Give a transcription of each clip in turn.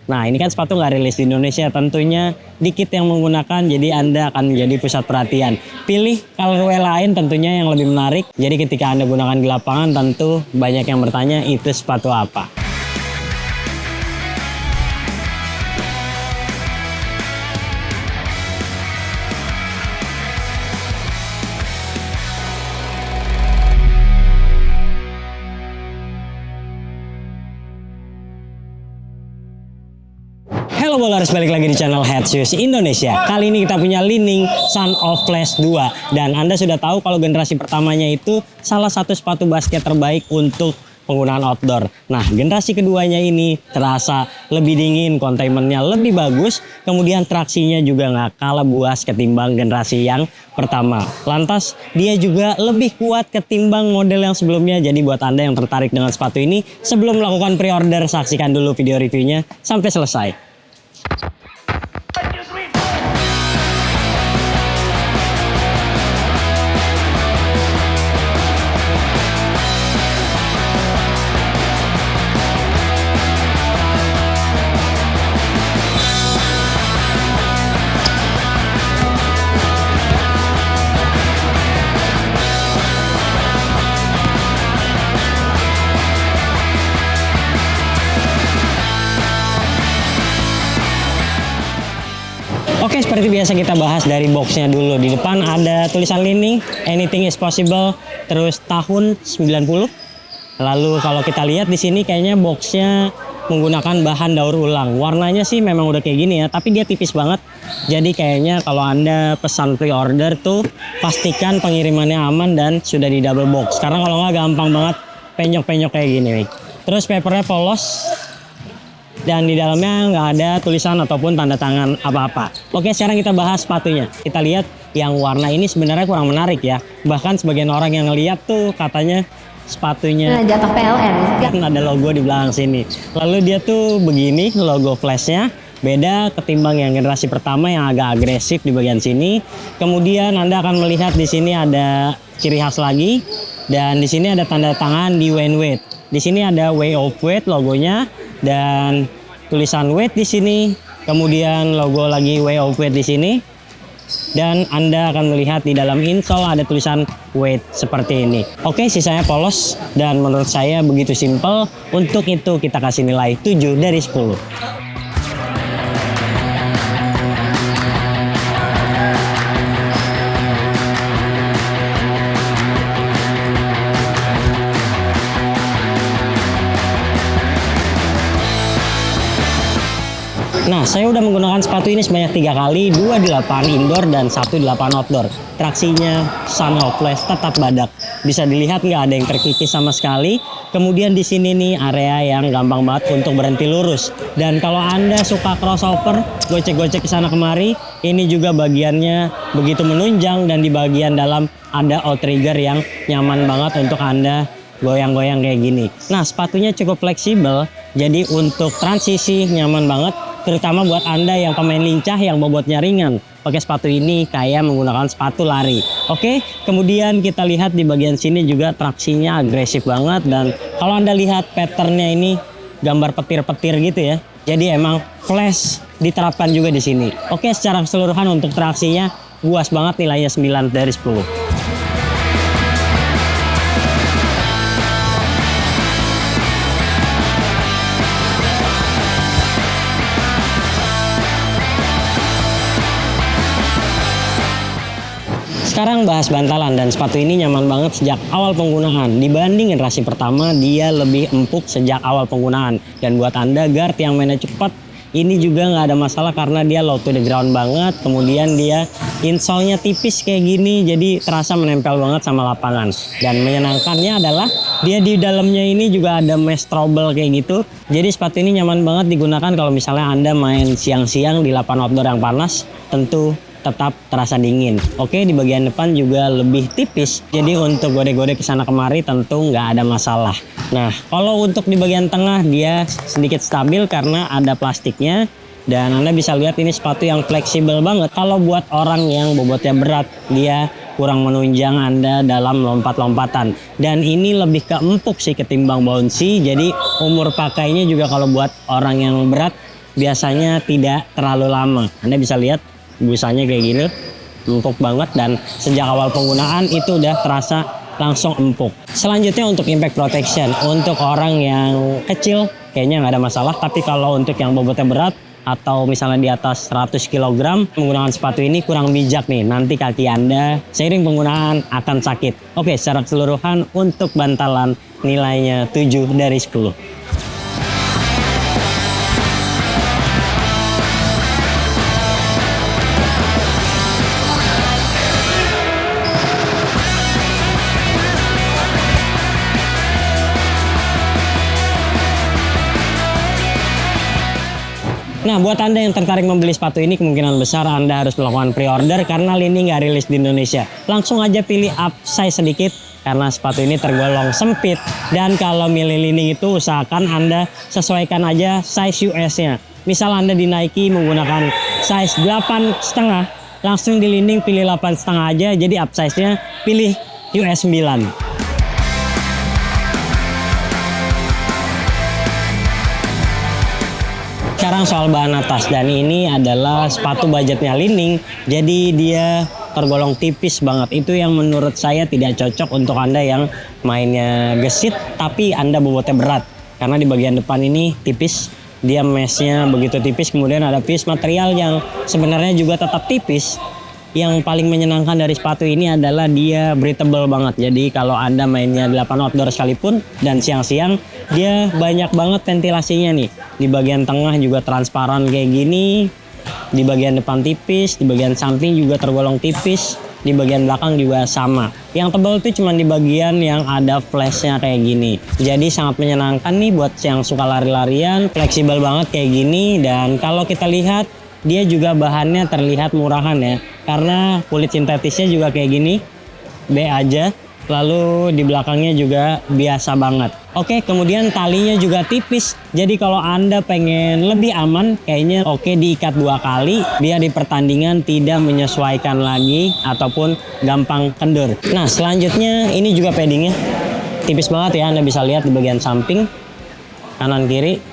Nah, ini kan sepatu nggak rilis di Indonesia, tentunya dikit yang menggunakan, jadi Anda akan menjadi pusat perhatian. Pilih colorway lain tentunya yang lebih menarik, jadi ketika Anda gunakan di lapangan tentu banyak yang bertanya itu sepatu apa. Halo Bowlers, balik lagi di channel Head Shoes Indonesia. Kali ini kita punya Li-Ning Sun of Flash 2. Dan Anda sudah tahu kalau generasi pertamanya itu salah satu sepatu basket terbaik untuk penggunaan outdoor. Nah, generasi keduanya ini terasa lebih dingin, containmentnya lebih bagus, kemudian traksinya juga nggak kalah buas ketimbang generasi yang pertama. Lantas, dia juga lebih kuat ketimbang model yang sebelumnya. Jadi buat Anda yang tertarik dengan sepatu ini, sebelum melakukan pre-order, saksikan dulu video reviewnya sampai selesai. Oke, seperti biasa kita bahas dari boxnya dulu. Di depan ada tulisan Li-Ning, anything is possible, terus tahun 90. Lalu kalau kita lihat di sini kayaknya boxnya menggunakan bahan daur ulang. Warnanya sih memang udah kayak gini ya, tapi dia tipis banget. Jadi kayaknya kalau Anda pesan pre-order tuh pastikan pengirimannya aman dan sudah di double box. Karena kalau nggak gampang banget penyok-penyok kayak gini nih. Terus papernya polos. Dan di dalamnya nggak ada tulisan ataupun tanda tangan apa-apa. Oke, sekarang kita bahas sepatunya. Kita lihat yang warna ini sebenarnya kurang menarik ya. Bahkan sebagian orang yang ngeliat tuh katanya sepatunya jatuh PLN. Kan ada logo di belakang sini. Lalu dia tuh begini logo flashnya. Beda ketimbang yang generasi pertama yang agak agresif di bagian sini. Kemudian Anda akan melihat di sini ada ciri khas lagi. Dan di sini ada tanda tangan di Wayne Wade. Di sini ada Way of Wade logonya. Dan tulisan Wade di sini, kemudian logo lagi Way of Wade di sini, dan Anda akan melihat di dalam insole ada tulisan Wade seperti ini. Oke, sisanya polos dan menurut saya begitu simple. Untuk itu kita kasih nilai 7 dari 10. Nah, saya udah menggunakan sepatu ini sebanyak 3 kali, 2 di lapangan indoor dan 1 di lapangan outdoor. Traksinya Sun of Flash tetap badak. Bisa dilihat nggak ada yang terkikis sama sekali. Kemudian di sini nih area yang gampang banget untuk berhenti lurus. Dan kalau Anda suka crossover, gocek-gocek ke sana kemari, ini juga bagiannya begitu menunjang dan di bagian dalam ada outrigger yang nyaman banget untuk Anda goyang-goyang kayak gini. Nah, sepatunya cukup fleksibel, jadi untuk transisi nyaman banget. Terutama buat Anda yang pemain lincah yang bobotnya ringan. Pakai sepatu ini kayak menggunakan sepatu lari. Oke, kemudian kita lihat di bagian sini juga traksinya agresif banget. Dan kalau Anda lihat patternnya ini gambar petir-petir gitu ya. Jadi emang flash diterapkan juga di sini. Oke, secara keseluruhan untuk traksinya puas banget, nilainya 9 dari 10. Sekarang bahas bantalan, dan sepatu ini nyaman banget sejak awal penggunaan. Dibanding generasi pertama, dia lebih empuk sejak awal penggunaan. Dan buat Anda guard yang mainnya cepat, ini juga nggak ada masalah karena dia low to the ground banget. Kemudian dia insole-nya tipis kayak gini, jadi terasa menempel banget sama lapangan. Dan menyenangkannya adalah dia di dalamnya ini juga ada mesh trouble kayak gitu. Jadi sepatu ini nyaman banget digunakan kalau misalnya Anda main siang-siang di lapangan outdoor yang panas, tentu tetap terasa dingin. Oke, di bagian depan juga lebih tipis, jadi untuk gode-gode kesana kemari tentu nggak ada masalah. Nah, kalau untuk di bagian tengah dia sedikit stabil karena ada plastiknya. Dan Anda bisa lihat ini sepatu yang fleksibel banget. Kalau buat orang yang bobotnya berat, dia kurang menunjang Anda dalam lompat-lompatan. Dan ini lebih ke empuk sih ketimbang bouncy. Jadi umur pakainya juga kalau buat orang yang berat biasanya tidak terlalu lama. Anda bisa lihat busanya kayak gini, empuk banget, dan sejak awal penggunaan itu udah terasa langsung empuk. Selanjutnya untuk impact protection, untuk orang yang kecil kayaknya nggak ada masalah, tapi kalau untuk yang bobotnya berat atau misalnya di atas 100 kg menggunakan sepatu ini kurang bijak nih, nanti kaki Anda seiring penggunaan akan sakit. Oke, secara keseluruhan untuk bantalan nilainya 7 dari 10. Nah, buat Anda yang tertarik membeli sepatu ini, kemungkinan besar Anda harus melakukan pre-order karena Li-Ning nggak rilis di Indonesia. Langsung aja pilih up size sedikit karena sepatu ini tergolong sempit. Dan kalau milih Li-Ning itu usahakan Anda sesuaikan aja size US-nya. Misal Anda di Nike menggunakan size 8,5, langsung di Li-Ning pilih 8,5 aja, jadi up size-nya pilih US 9. Sekarang soal bahan atas, dan ini adalah sepatu budgetnya Li-Ning, jadi dia tergolong tipis banget. Itu yang menurut saya tidak cocok untuk Anda yang mainnya gesit tapi Anda bobotnya berat, karena di bagian depan ini tipis, dia meshnya begitu tipis, kemudian ada piece material yang sebenarnya juga tetap tipis. Yang paling menyenangkan dari sepatu ini adalah dia breathable banget. Jadi kalau Anda mainnya di lapangan outdoor sekalipun dan siang-siang, dia banyak banget ventilasinya nih. Di bagian tengah juga transparan kayak gini, di bagian depan tipis, di bagian samping juga tergolong tipis, di bagian belakang juga sama. Yang tebal itu cuma di bagian yang ada flashnya kayak gini. Jadi sangat menyenangkan nih buat yang suka lari-larian, fleksibel banget kayak gini. Dan kalau kita lihat, dia juga bahannya terlihat murahan ya, karena kulit sintetisnya juga kayak gini, B aja. Lalu di belakangnya juga biasa banget. Oke, kemudian talinya juga tipis. Jadi kalau Anda pengen lebih aman, kayaknya oke diikat 2 kali biar di pertandingan tidak menyesuaikan lagi ataupun gampang kendur. Nah, selanjutnya ini juga paddingnya tipis banget ya, Anda bisa lihat di bagian samping, kanan kiri.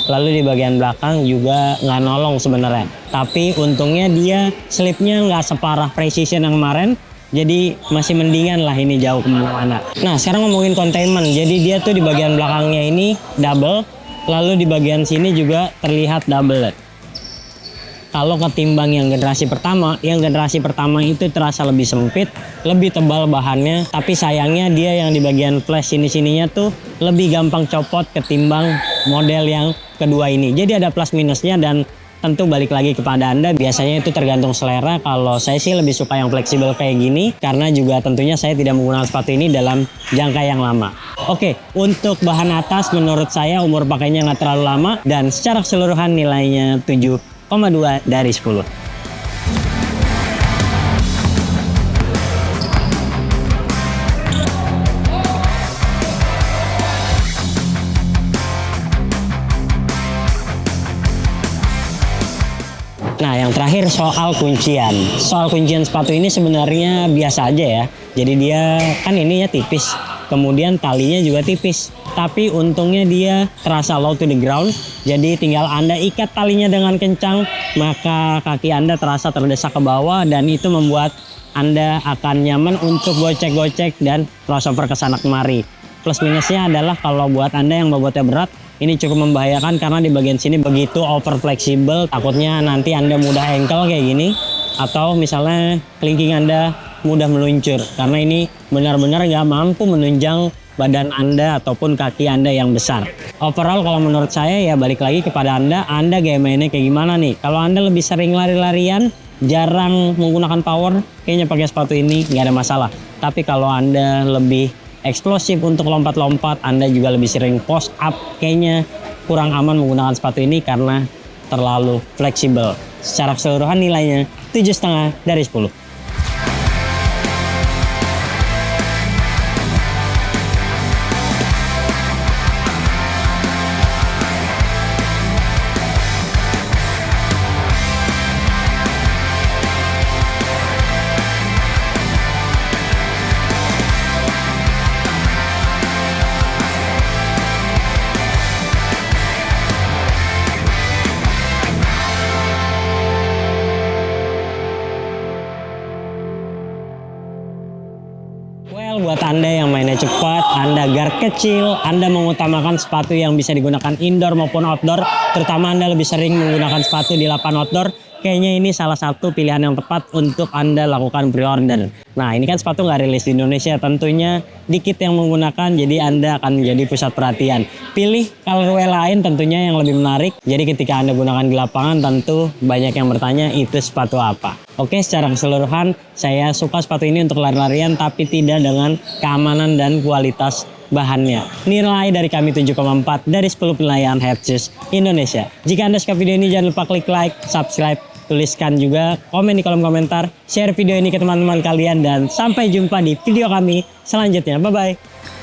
Lalu di bagian belakang juga nggak nolong sebenarnya. Tapi untungnya dia slipnya nggak separah Precision yang kemarin. Jadi masih mendingan lah ini jauh kemana-mana. Nah, sekarang ngomongin containment. Jadi dia tuh di bagian belakangnya ini double. Lalu di bagian sini juga terlihat double. Kalau ketimbang yang generasi pertama itu terasa lebih sempit, lebih tebal bahannya. Tapi sayangnya dia yang di bagian flash sini-sininya tuh lebih gampang copot ketimbang model yang kedua ini. Jadi ada plus minusnya, dan tentu balik lagi kepada Anda. Biasanya itu tergantung selera. Kalau saya sih lebih suka yang fleksibel kayak gini, karena juga tentunya saya tidak menggunakan sepatu ini dalam jangka yang lama. Oke, untuk bahan atas menurut saya umur pakainya nggak terlalu lama, dan secara keseluruhan nilainya 7,2 dari 10. Nah, yang terakhir soal kuncian. Soal kuncian sepatu ini sebenarnya biasa aja ya. Jadi dia kan ininya tipis, kemudian talinya juga tipis. Tapi untungnya dia terasa low to the ground. Jadi tinggal Anda ikat talinya dengan kencang, maka kaki Anda terasa terdesak ke bawah, dan itu membuat Anda akan nyaman untuk gocek-gocek dan crossover ke sana kemari. Plus minusnya adalah kalau buat Anda yang bobotnya berat, ini cukup membahayakan karena di bagian sini begitu over fleksibel, takutnya nanti Anda mudah ankle kayak gini, atau misalnya kelingking Anda mudah meluncur karena ini benar-benar nggak mampu menunjang badan Anda ataupun kaki Anda yang besar. Overall kalau menurut saya ya balik lagi kepada Anda gaya mainnya kayak gimana nih. Kalau Anda lebih sering lari-larian, jarang menggunakan power, kayaknya pakai sepatu ini nggak ada masalah. Tapi kalau Anda lebih eksplosif untuk lompat-lompat, Anda juga lebih sering post up, kayaknya kurang aman menggunakan sepatu ini karena terlalu fleksibel. Secara keseluruhan nilainya 7,5 dari 10. Anda yang mainnya cepat, Anda guard kecil, Anda mengutamakan sepatu yang bisa digunakan indoor maupun outdoor, terutama Anda lebih sering menggunakan sepatu di lapangan outdoor, kayaknya ini salah satu pilihan yang tepat untuk Anda lakukan pre-order. Nah, ini kan sepatu nggak rilis di Indonesia, tentunya dikit yang menggunakan, jadi Anda akan menjadi pusat perhatian. Pilih colorway lain tentunya yang lebih menarik, jadi ketika Anda gunakan di lapangan tentu banyak yang bertanya itu sepatu apa. Oke, secara keseluruhan saya suka sepatu ini untuk lari-larian tapi tidak dengan keamanan dan kualitas bahannya. Nilai dari kami 7,4 dari 10 penilaian Head Shoes Indonesia. Jika Anda suka video ini jangan lupa klik like, subscribe, tuliskan juga komen di kolom komentar, share video ini ke teman-teman kalian dan sampai jumpa di video kami selanjutnya. Bye bye.